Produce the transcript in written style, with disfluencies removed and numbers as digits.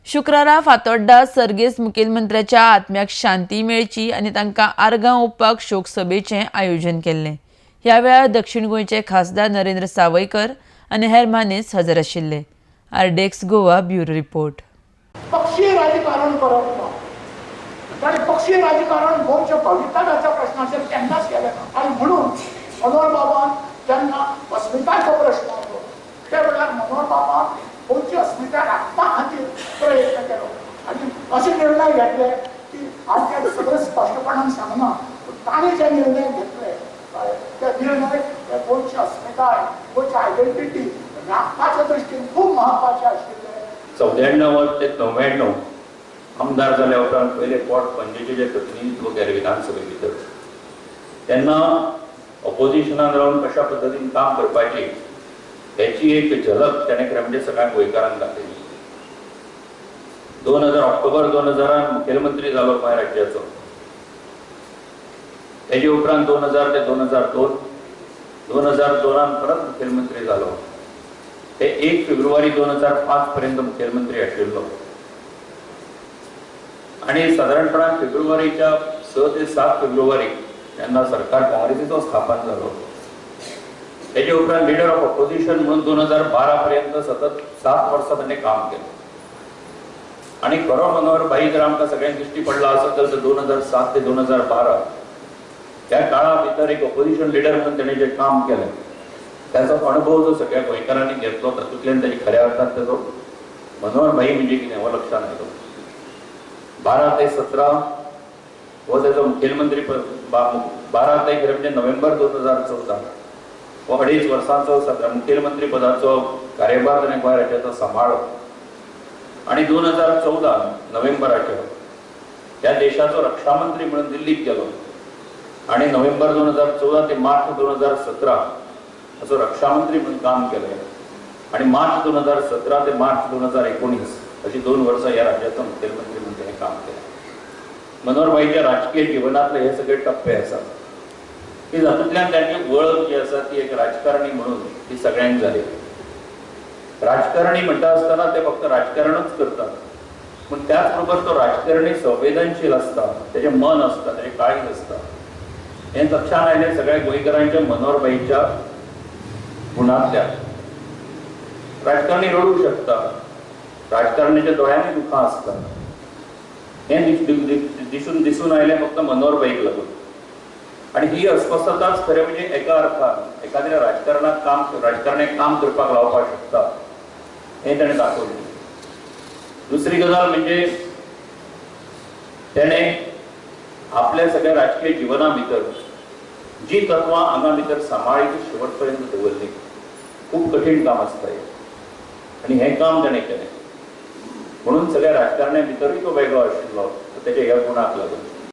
शुक्रारा फातोड्डा सर्गेस्त मुखेलमंत्र्याच्या आत्म्याक शांती मेळची आनी तांकां आर्गां ओंपपाक शोक सभेचें आयोजन केल्लें। ह्या वेळार दक्षिण गोंयचे खासदार नरेंद्र सावयकर आनी हेर मानेस्त हजर आशिल्ले। आरडेक्स गोवा ब्युरो रिपोर्ट। पक्षीय राजकारण करप ना ताणें पक्षीय राजकारण गोंयच्या भवितव्याच्या प्रश्नाचेर केन्नाच केलें ना आनी म्हणून मनोहर बाबान जेन्ना अस्मितायेचो प्रश्न आयलो त्या वेळार मनोहर बाबान गोंयची अस्मिताय राखपा खातीर प्रयत्न केलो आनी अशे निर्णय घेतले की हांव ते सगळें स्पश्टपणान सांगना पूण ताणें जे निर्णय घेतले ते निर्णय गोंयची अस्मिताय गोंयची आयडेंटिटी राखपाच्या दृश्टीन खूब महत्वाचे आशिल्ले। 94 ते 99 आमदार जाल्या उपरांत पयले पोटपंचेचे प्रतिनिधित्व केलें विधानसभे भितर तेन्ना ऑपोजिशनान रावन कशा पद्दतीन काम करपाची हेची एक झलक तेणें खरें म्हणजे सगळ्या गोंयकारांक दाखयली। 2000 ऑक्टोबर 2000 मुखेलमंत्री जालो गोंय राज्याचो। तेजे उपरांत 2000 ते 2002 2002 परत मुखेलमंत्री जालो ते 1 फेब्रुवारी 2005 पर्यंत मुखेलमंत्री आशिल्लो आणि साधारणपणान फेब्रुवारीच्या 6 ते 7 फेब्रुवारी जेन्ना सरकार काँग्रेसीचो स्थापन जालो तेजे उपरांत लिडर ऑफ ऑपोजिशन म्हणून 2012 पर्यंत सतत 7 वर्सां ताणें काम केलें आणि खरो मनोहर भाई जर आमकां सगळ्यांक दिश्टी पडला आसत जाल्यार 2007 ते 2012 त्या काळा भितर एक ऑपोजिशन लिडर म्हणून ताणें जें काम केलें त्याचा अनुभव जो सगळ्या गोंयकारांनी घेतलो तातूंतल्यान ताणी खऱ्या अर्थान ताजो मनोहर भाई म्हणजे कितें हो लक्षांत आयलो। 12 ते 17 हो ताजो मुखेलमंत्री 12 ते खरें म्हणजे नोव्हेंबर 2014 हो 2.5 वर्सांचो मुखेलमंत्री पदाचो कार्यभार ताणें गोंय राज्याचो सांबाळ्ळो आणि 2014 नोव्हेंबराच्या त्या देशाचो रक्षा मंत्री म्हणून दिल्लीक गेलो आणि नोव्हेंबर 2014 ते मार्च 2017 असो रक्षा मंत्री म्हणून काम केलें आणि मार्च 2017 ते मार्च 2019 अशी 2 वर्सां ह्या राज्याचो मुखेलमंत्री म्हणून ताणें काम केलें। मनोहर भाईच्या राजकीय जिवनातले हे सगळे टप्पे आसात की तातूंतल्यान तांची वळख जी आसा ती एक राजकारणी म्हणून ती सगळ्यांक जाली। राजकारणी म्हणटा आसतना ते फक्त राजकारणच करतात पूण त्याच बरोबर तो राजकारणी संवेदनशील आसता तेजें मन आसता तेजें काळीज आसता हें लक्षांत आयलें सगळ्या गोंयकारांच्या मनोहर भाईच्या गुणांतल्यान। राजकारणी रडू शकता राजकारण्याच्या दोळ्यांनी दुखां आसता हें दिसून आयलें फक्त मनोहर भाईक लागून आणि ही अस्वस्थताच खरें म्हणजे एका अर्थान एखाद्या राजकारण्याक काम करपाक लावपाक शकता हें ताणें दाखयलें। दुसरी गजाल म्हणजे तेणें आपल्या सगळ्या राजकीय जिवना भितर जी तत्वां हांगा भितर सांबाळी ती शेवट पर्यंत दवरली। खूब कठीण काम आसता आनी हें काम ताणें केलें म्हणून सगळ्या राजकारण्या भितरूय तो वेगळो आशिल्लो तेच्या ह्या गुणाक लागून।